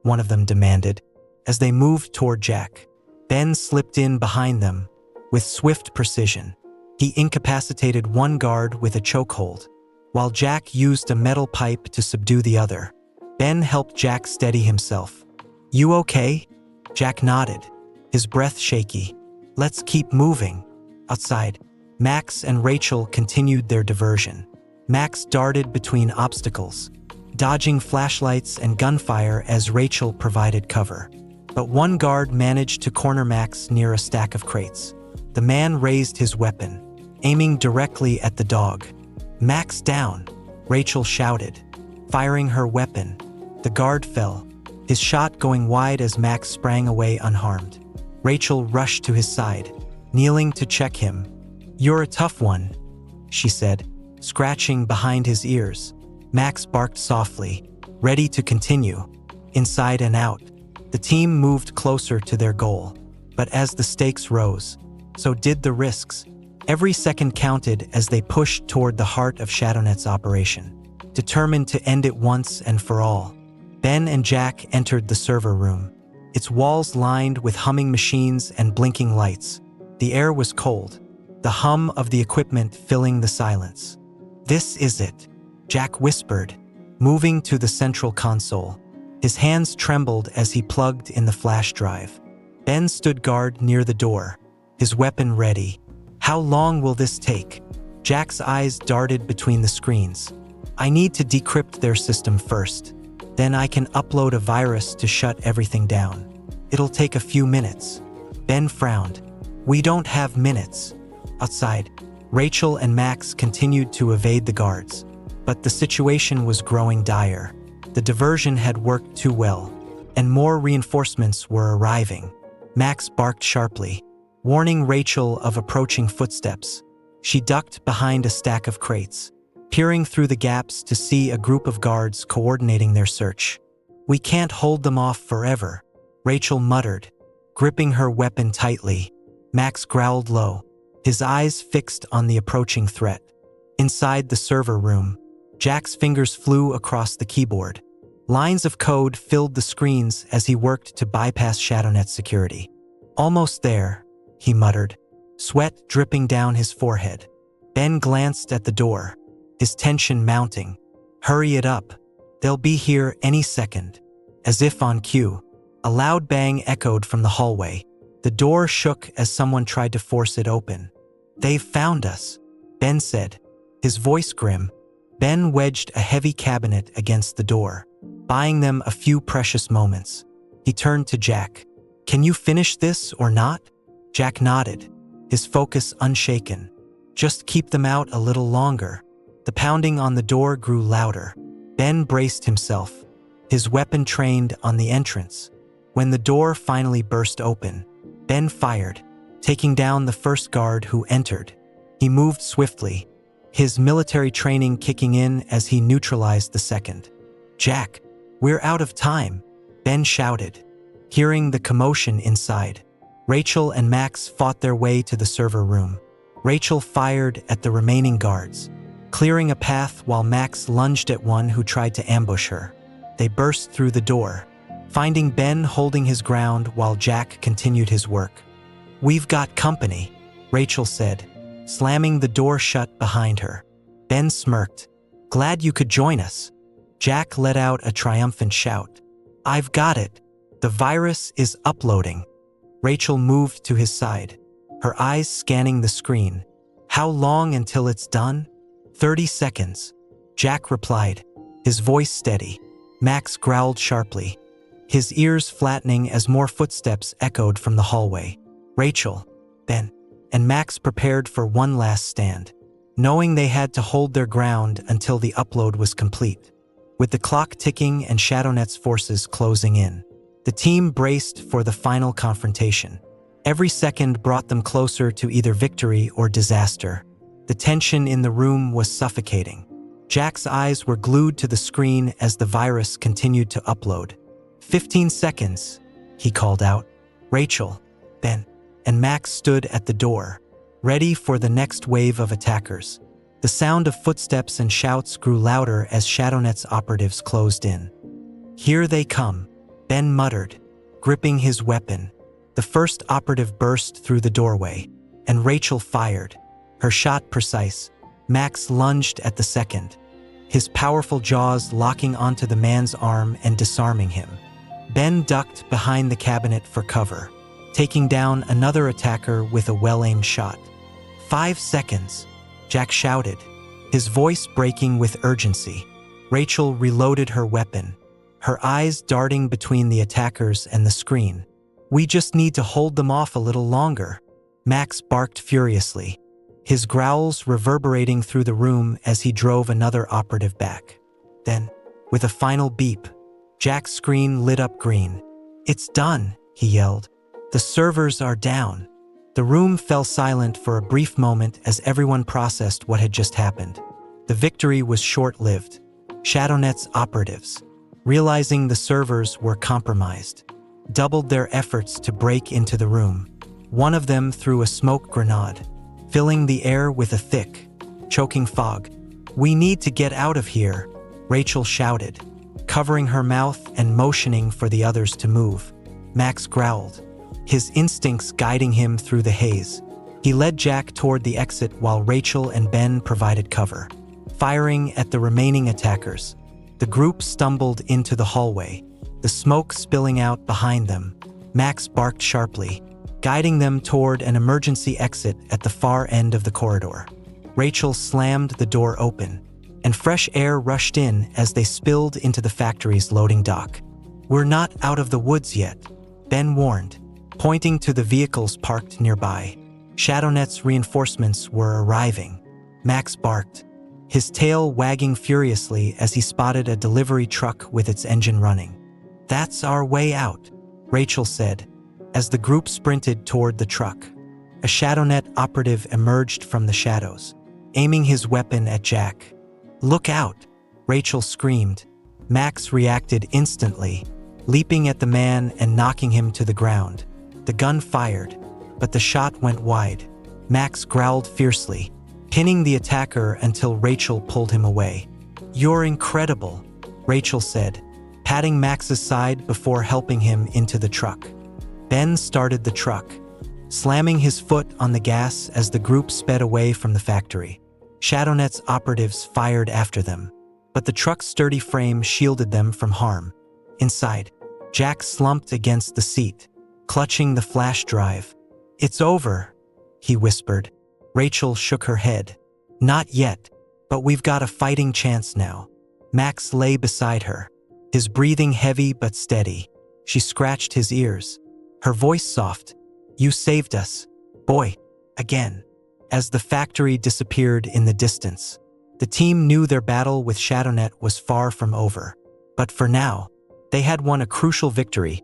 one of them demanded, as they moved toward Jack. Ben slipped in behind them, with swift precision. He incapacitated one guard with a chokehold, while Jack used a metal pipe to subdue the other. Ben helped Jack steady himself. "You okay?" Jack nodded, his breath shaky. "Let's keep moving." Outside, Max and Rachel continued their diversion. Max darted between obstacles, dodging flashlights and gunfire as Rachel provided cover. But one guard managed to corner Max near a stack of crates. The man raised his weapon, aiming directly at the dog. "Max down," Rachel shouted, firing her weapon. The guard fell, his shot going wide as Max sprang away unharmed. Rachel rushed to his side, kneeling to check him. "You're a tough one," she said, scratching behind his ears. Max barked softly, ready to continue. Inside and out, the team moved closer to their goal. But as the stakes rose, so did the risks. Every second counted as they pushed toward the heart of ShadowNet's operation, determined to end it once and for all. Ben and Jack entered the server room, its walls lined with humming machines and blinking lights. The air was cold, the hum of the equipment filling the silence. "This is it," Jack whispered, moving to the central console. His hands trembled as he plugged in the flash drive. Ben stood guard near the door, his weapon ready. "How long will this take?" Jack's eyes darted between the screens. "I need to decrypt their system first. Then I can upload a virus to shut everything down. It'll take a few minutes." Ben frowned. "We don't have minutes." Outside, Rachel and Max continued to evade the guards. But the situation was growing dire. The diversion had worked too well, and more reinforcements were arriving. Max barked sharply, warning Rachel of approaching footsteps. She ducked behind a stack of crates, peering through the gaps to see a group of guards coordinating their search. "We can't hold them off forever," Rachel muttered, gripping her weapon tightly. Max growled low, his eyes fixed on the approaching threat. Inside the server room, Jack's fingers flew across the keyboard. Lines of code filled the screens as he worked to bypass ShadowNet's security. "Almost there," he muttered, sweat dripping down his forehead. Ben glanced at the door, his tension mounting. "Hurry it up. They'll be here any second." As if on cue, a loud bang echoed from the hallway. The door shook as someone tried to force it open. "They've found us," Ben said, his voice grim. Ben wedged a heavy cabinet against the door, buying them a few precious moments. He turned to Jack. "Can you finish this or not?" Jack nodded, his focus unshaken. "Just keep them out a little longer." The pounding on the door grew louder. Ben braced himself, his weapon trained on the entrance. When the door finally burst open, Ben fired, taking down the first guard who entered. He moved swiftly, his military training kicking in as he neutralized the second. "Jack, we're out of time," Ben shouted, hearing the commotion inside. Rachel and Max fought their way to the server room. Rachel fired at the remaining guards, clearing a path while Max lunged at one who tried to ambush her. They burst through the door, finding Ben holding his ground while Jack continued his work. "We've got company," Rachel said, slamming the door shut behind her. Ben smirked. "Glad you could join us." Jack let out a triumphant shout. "I've got it. The virus is uploading." Rachel moved to his side, her eyes scanning the screen. "How long until it's done?" 30 seconds, Jack replied, his voice steady. Max growled sharply, his ears flattening as more footsteps echoed from the hallway. Rachel, Ben, and Max prepared for one last stand, knowing they had to hold their ground until the upload was complete. With the clock ticking and ShadowNet's forces closing in, the team braced for the final confrontation. Every second brought them closer to either victory or disaster. The tension in the room was suffocating. Jack's eyes were glued to the screen as the virus continued to upload. 15 seconds, he called out. Rachel, Ben, and Max stood at the door, ready for the next wave of attackers. The sound of footsteps and shouts grew louder as ShadowNet's operatives closed in. "Here they come," Ben muttered, gripping his weapon. The first operative burst through the doorway, and Rachel fired, her shot precise. Max lunged at the second, his powerful jaws locking onto the man's arm and disarming him. Ben ducked behind the cabinet for cover, taking down another attacker with a well-aimed shot. 5 seconds, Jack shouted, his voice breaking with urgency. Rachel reloaded her weapon, her eyes darting between the attackers and the screen. "We just need to hold them off a little longer," Max barked furiously, his growls reverberating through the room as he drove another operative back. Then, with a final beep, Jack's screen lit up green. "It's done," he yelled. "The servers are down." The room fell silent for a brief moment as everyone processed what had just happened. The victory was short-lived. ShadowNet's operatives, realizing the servers were compromised, doubled their efforts to break into the room. One of them threw a smoke grenade, filling the air with a thick, choking fog. "We need to get out of here," Rachel shouted, covering her mouth and motioning for the others to move. Max growled, his instincts guiding him through the haze. He led Jack toward the exit while Rachel and Ben provided cover, firing at the remaining attackers. The group stumbled into the hallway, the smoke spilling out behind them. Max barked sharply, guiding them toward an emergency exit at the far end of the corridor. Rachel slammed the door open, and fresh air rushed in as they spilled into the factory's loading dock. "We're not out of the woods yet," Ben warned, pointing to the vehicles parked nearby. ShadowNet's reinforcements were arriving. Max barked, his tail wagging furiously as he spotted a delivery truck with its engine running. "That's our way out," Rachel said, as the group sprinted toward the truck. A ShadowNet operative emerged from the shadows, aiming his weapon at Jack. "Look out!" Rachel screamed. Max reacted instantly, leaping at the man and knocking him to the ground. The gun fired, but the shot went wide. Max growled fiercely, pinning the attacker until Rachel pulled him away. "You're incredible," Rachel said, patting Max's side before helping him into the truck. Ben started the truck, slamming his foot on the gas as the group sped away from the factory. ShadowNet's operatives fired after them, but the truck's sturdy frame shielded them from harm. Inside, Jack slumped against the seat, clutching the flash drive. "It's over," he whispered. Rachel shook her head. "Not yet, but we've got a fighting chance now." Max lay beside her, his breathing heavy but steady. She scratched his ears, her voice soft. "You saved us, boy, again." As the factory disappeared in the distance, the team knew their battle with ShadowNet was far from over. But for now, they had won a crucial victory,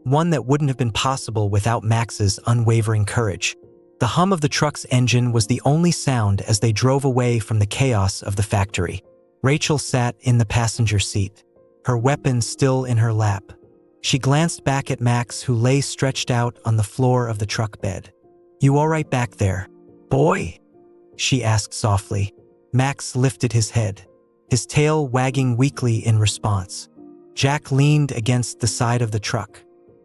one that wouldn't have been possible without Max's unwavering courage. The hum of the truck's engine was the only sound as they drove away from the chaos of the factory. Rachel sat in the passenger seat, her weapon still in her lap. She glanced back at Max, who lay stretched out on the floor of the truck bed. "You all right back there, boy?" she asked softly. Max lifted his head, his tail wagging weakly in response. Jack leaned against the side of the truck,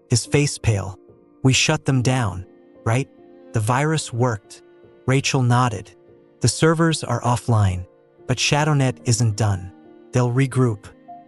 his face pale. "We shut them down, right? The virus worked." Rachel nodded. "The servers are offline, but ShadowNet isn't done. They'll regroup.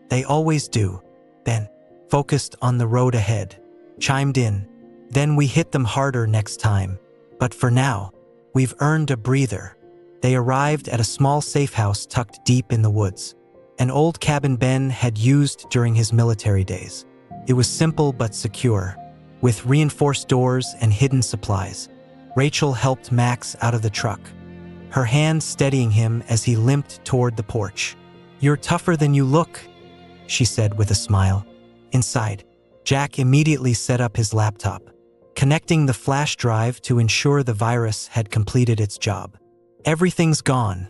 They always do." Ben, focused on the road ahead, chimed in. "Then we hit them harder next time. But for now, we've earned a breather." They arrived at a small safe house tucked deep in the woods, an old cabin Ben had used during his military days. It was simple but secure, with reinforced doors and hidden supplies. Rachel helped Max out of the truck, her hand steadying him as he limped toward the porch. "You're tougher than you look," she said with a smile. Inside, Jack immediately set up his laptop, connecting the flash drive to ensure the virus had completed its job. "Everything's gone,"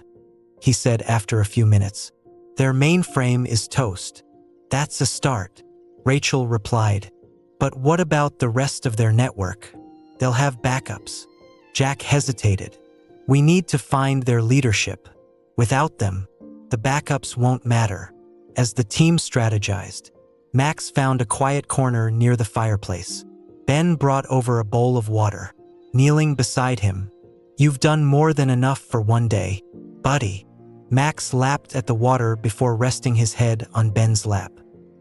he said after a few minutes. "Their mainframe is toast." "That's a start," Rachel replied. "But what about the rest of their network? They'll have backups." Jack hesitated. "We need to find their leadership. Without them, the backups won't matter." As the team strategized, Max found a quiet corner near the fireplace. Ben brought over a bowl of water, kneeling beside him. "You've done more than enough for one day, buddy." Max lapped at the water before resting his head on Ben's lap.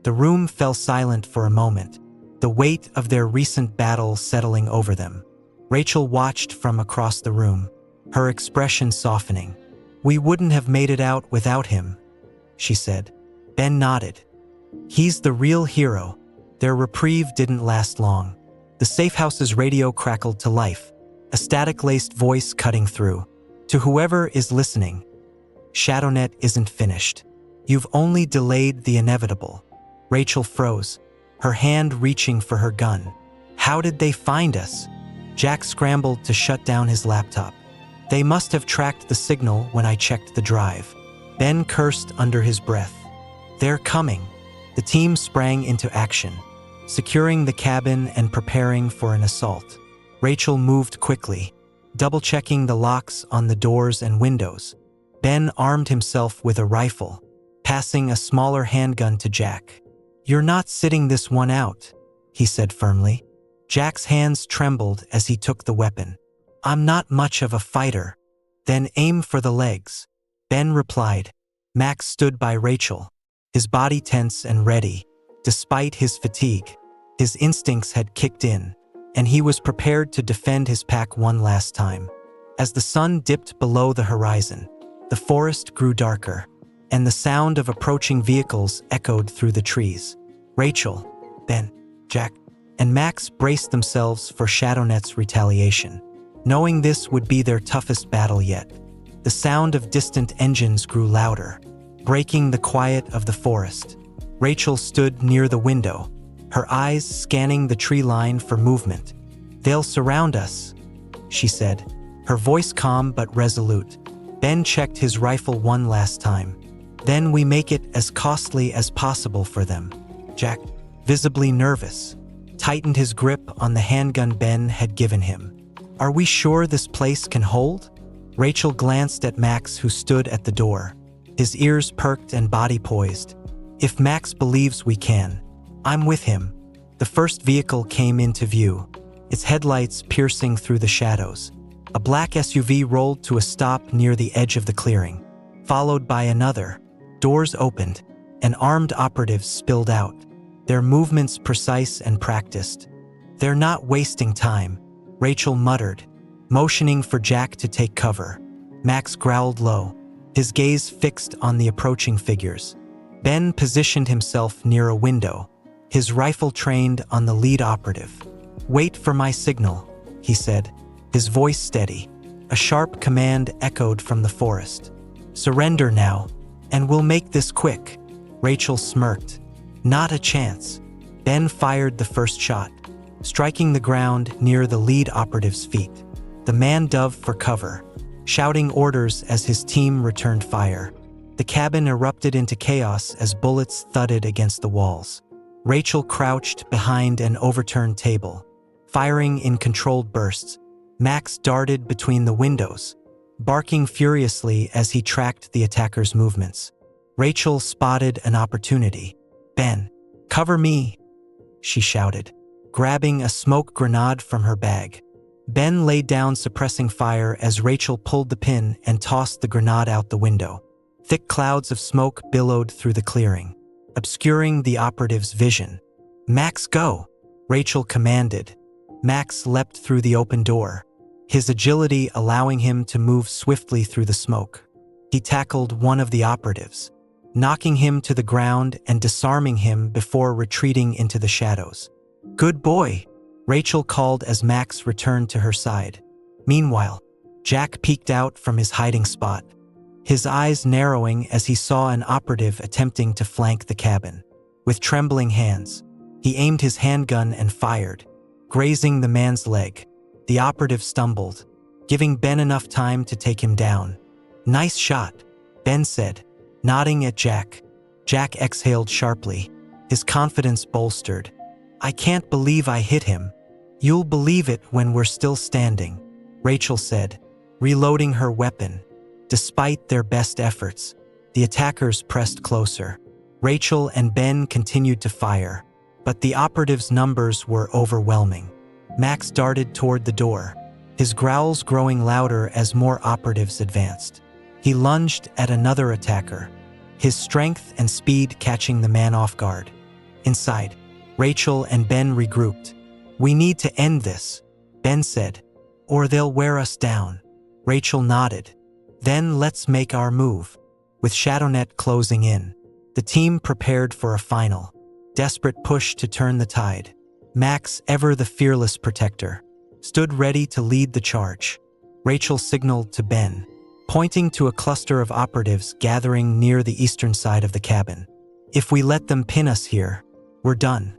The room fell silent for a moment, the weight of their recent battle settling over them. Rachel watched from across the room, her expression softening. "We wouldn't have made it out without him," she said. Ben nodded. "He's the real hero." Their reprieve didn't last long. The safe house's radio crackled to life, a static-laced voice cutting through. "To whoever is listening, ShadowNet isn't finished. You've only delayed the inevitable." Rachel froze, her hand reaching for her gun. "How did they find us?" Jack scrambled to shut down his laptop. "They must have tracked the signal when I checked the drive." Ben cursed under his breath. "They're coming." The team sprang into action, securing the cabin and preparing for an assault. Rachel moved quickly, double-checking the locks on the doors and windows. Ben armed himself with a rifle, passing a smaller handgun to Jack. "You're not sitting this one out," he said firmly. Jack's hands trembled as he took the weapon. "I'm not much of a fighter." "Then aim for the legs," Ben replied. Max stood by Rachel, his body tense and ready. Despite his fatigue, his instincts had kicked in, and he was prepared to defend his pack one last time. As the sun dipped below the horizon, the forest grew darker, and the sound of approaching vehicles echoed through the trees. Rachel, Ben, Jack, and Max braced themselves for Shadownet's retaliation, knowing this would be their toughest battle yet. The sound of distant engines grew louder, breaking the quiet of the forest. Rachel stood near the window, her eyes scanning the tree line for movement. "They'll surround us," she said, her voice calm but resolute. Ben checked his rifle one last time. "Then we make it as costly as possible for them." Jack, visibly nervous, tightened his grip on the handgun Ben had given him. "Are we sure this place can hold?" Rachel glanced at Max, who stood at the door, his ears perked and body poised. "If Max believes we can, I'm with him." The first vehicle came into view, its headlights piercing through the shadows. A black SUV rolled to a stop near the edge of the clearing, followed by another. Doors opened, and armed operatives spilled out, their movements precise and practiced. "They're not wasting time," Rachel muttered, motioning for Jack to take cover. Max growled low, his gaze fixed on the approaching figures. Ben positioned himself near a window, his rifle trained on the lead operative. "Wait for my signal," he said, his voice steady. A sharp command echoed from the forest. "Surrender now, and we'll make this quick." Rachel smirked. "Not a chance." Ben fired the first shot, striking the ground near the lead operative's feet. The man dove for cover, shouting orders as his team returned fire. The cabin erupted into chaos as bullets thudded against the walls. Rachel crouched behind an overturned table, firing in controlled bursts. Max darted between the windows, barking furiously as he tracked the attacker's movements. Rachel spotted an opportunity. "Ben, cover me," she shouted, grabbing a smoke grenade from her bag. Ben laid down, suppressing fire as Rachel pulled the pin and tossed the grenade out the window. Thick clouds of smoke billowed through the clearing, obscuring the operative's vision. "Max, go," Rachel commanded. Max leapt through the open door, his agility allowing him to move swiftly through the smoke. He tackled one of the operatives, knocking him to the ground and disarming him before retreating into the shadows. "Good boy," Rachel called as Max returned to her side. Meanwhile, Jack peeked out from his hiding spot, his eyes narrowing as he saw an operative attempting to flank the cabin. With trembling hands, he aimed his handgun and fired, grazing the man's leg. The operative stumbled, giving Ben enough time to take him down. "Nice shot," Ben said, nodding at Jack. Jack exhaled sharply, his confidence bolstered. "I can't believe I hit him." "You'll believe it when we're still standing," Rachel said, reloading her weapon. Despite their best efforts, the attackers pressed closer. Rachel and Ben continued to fire, but the operatives' numbers were overwhelming. Max darted toward the door, his growls growing louder as more operatives advanced. He lunged at another attacker, his strength and speed catching the man off guard. Inside, Rachel and Ben regrouped. "We need to end this," Ben said, "or they'll wear us down." Rachel nodded. "Then let's make our move." With Shadownet closing in, the team prepared for a final, desperate push to turn the tide. Max, ever the fearless protector, stood ready to lead the charge. Rachel signaled to Ben, pointing to a cluster of operatives gathering near the eastern side of the cabin. "If we let them pin us here, we're done,"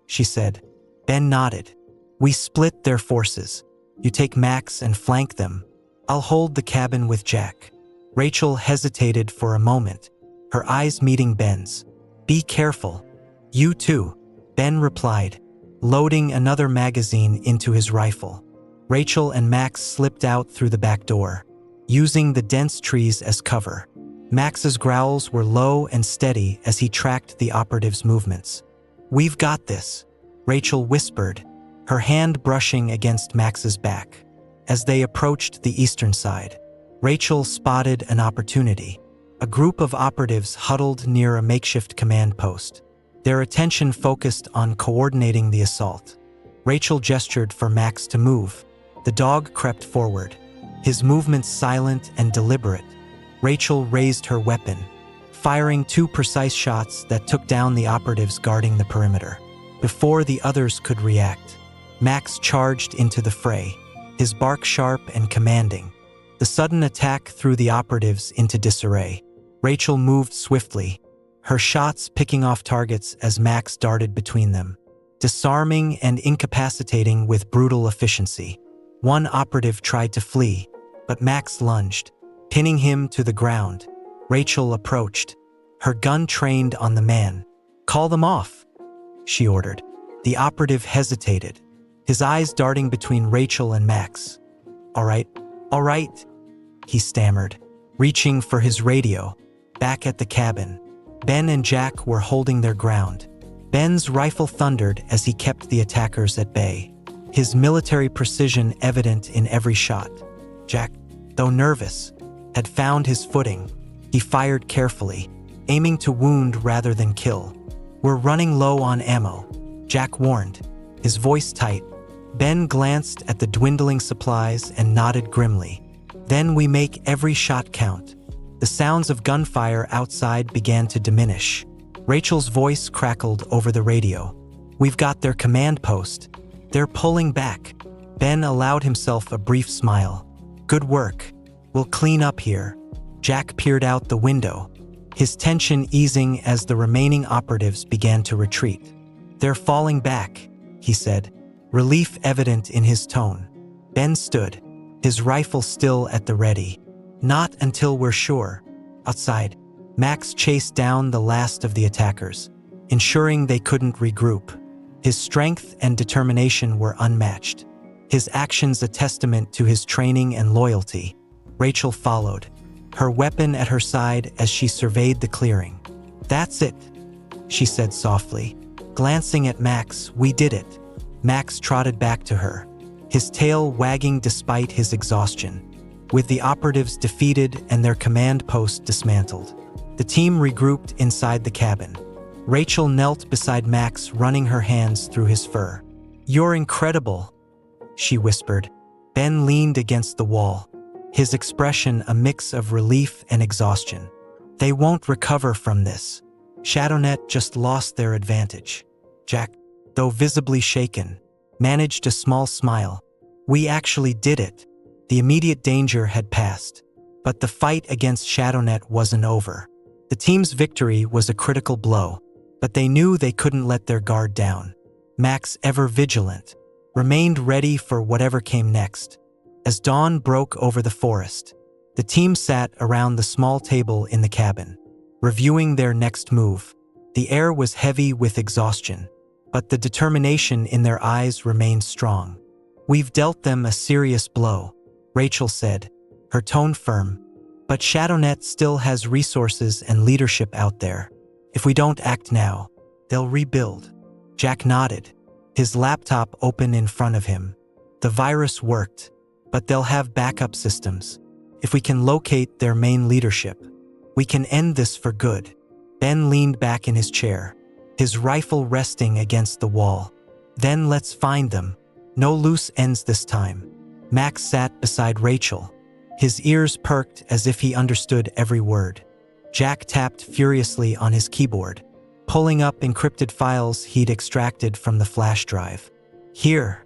she said. Ben nodded. "We split their forces. You take Max and flank them. I'll hold the cabin with Jack." Rachel hesitated for a moment, her eyes meeting Ben's. "Be careful." "You too," Ben replied, loading another magazine into his rifle. Rachel and Max slipped out through the back door, using the dense trees as cover. Max's growls were low and steady as he tracked the operative's movements. "We've got this," Rachel whispered, her hand brushing against Max's back. As they approached the eastern side, Rachel spotted an opportunity. A group of operatives huddled near a makeshift command post, their attention focused on coordinating the assault. Rachel gestured for Max to move. The dog crept forward, his movements silent and deliberate. Rachel raised her weapon, firing 2 precise shots that took down the operatives guarding the perimeter. Before the others could react, Max charged into the fray, his bark sharp and commanding. The sudden attack threw the operatives into disarray. Rachel moved swiftly, her shots picking off targets as Max darted between them, disarming and incapacitating with brutal efficiency. One operative tried to flee, but Max lunged, pinning him to the ground. Rachel approached, her gun trained on the man. "Call them off," she ordered. The operative hesitated, his eyes darting between Rachel and Max. All right, he stammered, reaching for his radio. Back at the cabin, Ben and Jack were holding their ground. Ben's rifle thundered as he kept the attackers at bay, his military precision evident in every shot. Jack, though nervous, had found his footing. He fired carefully, aiming to wound rather than kill. "We're running low on ammo," Jack warned, his voice tight. Ben glanced at the dwindling supplies and nodded grimly. "Then we make every shot count." The sounds of gunfire outside began to diminish. Rachel's voice crackled over the radio. "We've got their command post. They're pulling back." Ben allowed himself a brief smile. "Good work. We'll clean up here." Jack peered out the window, his tension easing as the remaining operatives began to retreat. "They're falling back," he said, relief evident in his tone. Ben stood, his rifle still at the ready. "Not until we're sure." Outside, Max chased down the last of the attackers, ensuring they couldn't regroup. His strength and determination were unmatched, his actions a testament to his training and loyalty. Rachel followed, her weapon at her side as she surveyed the clearing. "That's it," she said softly. Glancing at Max, "We did it." Max trotted back to her, his tail wagging despite his exhaustion. With the operatives defeated and their command post dismantled, the team regrouped inside the cabin. Rachel knelt beside Max, running her hands through his fur. "You're incredible," she whispered. Ben leaned against the wall, his expression a mix of relief and exhaustion. "They won't recover from this. ShadowNet just lost their advantage." Jack, though visibly shaken, managed a small smile. "We actually did it." The immediate danger had passed, but the fight against ShadowNet wasn't over. The team's victory was a critical blow, but they knew they couldn't let their guard down. Max, ever vigilant, remained ready for whatever came next. As dawn broke over the forest, the team sat around the small table in the cabin, reviewing their next move. The air was heavy with exhaustion, but the determination in their eyes remained strong. "We've dealt them a serious blow," Rachel said, her tone firm. "But ShadowNet still has resources and leadership out there. If we don't act now, they'll rebuild." Jack nodded, his laptop open in front of him. "The virus worked, but they'll have backup systems. If we can locate their main leadership, we can end this for good." Ben leaned back in his chair, his rifle resting against the wall. "Then let's find them. No loose ends this time." Max sat beside Rachel, his ears perked as if he understood every word. Jack tapped furiously on his keyboard, pulling up encrypted files he'd extracted from the flash drive. "Here,"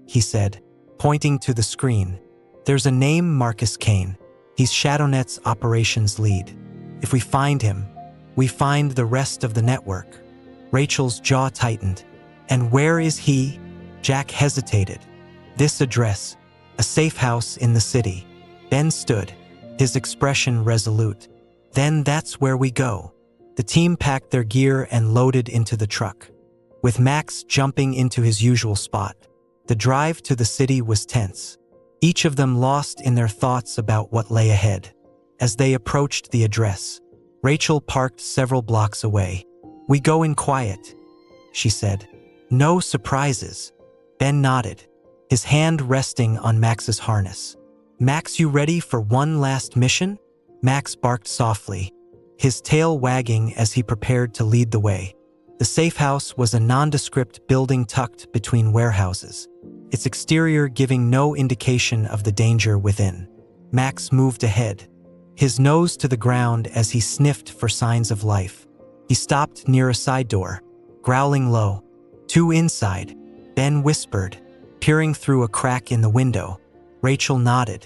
he said, pointing to the screen. "There's a name, Marcus Kane. He's ShadowNet's operations lead. If we find him, we find the rest of the network." Rachel's jaw tightened. "And where is he?" Jack hesitated. "This address. A safe house in the city." Ben stood, his expression resolute. "Then that's where we go." The team packed their gear and loaded into the truck, with Max jumping into his usual spot, The drive to the city was tense, each of them lost in their thoughts about what lay ahead. As they approached the address, Rachel parked several blocks away. "We go in quiet," she said. "No surprises." Ben nodded, his hand resting on Max's harness. "Max, you ready for one last mission?" Max barked softly, his tail wagging as he prepared to lead the way. The safe house was a nondescript building tucked between warehouses, its exterior giving no indication of the danger within. Max moved ahead, his nose to the ground as he sniffed for signs of life. He stopped near a side door, growling low. "Two inside," Ben whispered, peering through a crack in the window. Rachel nodded.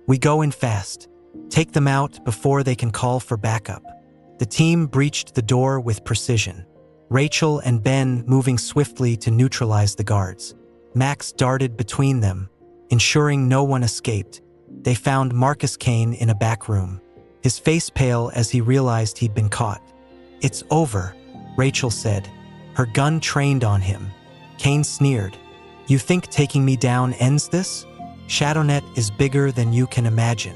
"We go in fast. Take them out before they can call for backup." The team breached the door with precision, Rachel and Ben moving swiftly to neutralize the guards. Max darted between them, ensuring no one escaped. They found Marcus Kane in a back room, his face pale as he realized he'd been caught. "It's over," Rachel said, her gun trained on him. Kane sneered. "You think taking me down ends this? ShadowNet is bigger than you can imagine."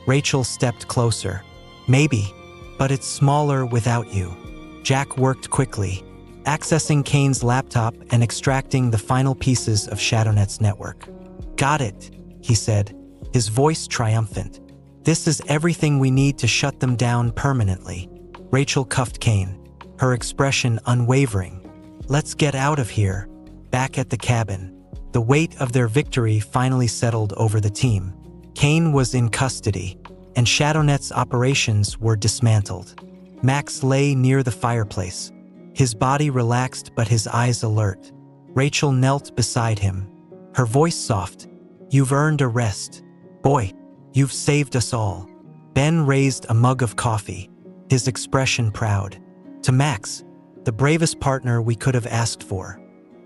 Rachel stepped closer. "Maybe, but it's smaller without you." Jack worked quickly, accessing Kane's laptop and extracting the final pieces of ShadowNet's network. "Got it," he said, his voice triumphant. "This is everything we need to shut them down permanently." Rachel cuffed Kane, her expression unwavering. "Let's get out of here." Back at the cabin, the weight of their victory finally settled over the team. Kane was in custody, and ShadowNet's operations were dismantled. Max lay near the fireplace, his body relaxed but his eyes alert. Rachel knelt beside him, her voice soft. "You've earned a rest. Boy, you've saved us all." Ben raised a mug of coffee, his expression proud. "To Max, the bravest partner we could have asked for."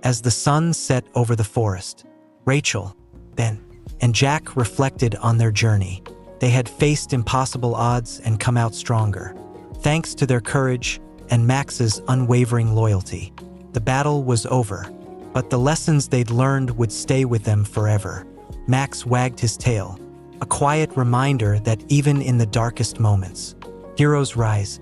As the sun set over the forest, Rachel, Ben, and Jack reflected on their journey. They had faced impossible odds and come out stronger, thanks to their courage and Max's unwavering loyalty. The battle was over, but the lessons they'd learned would stay with them forever. Max wagged his tail, a quiet reminder that even in the darkest moments, heroes rise.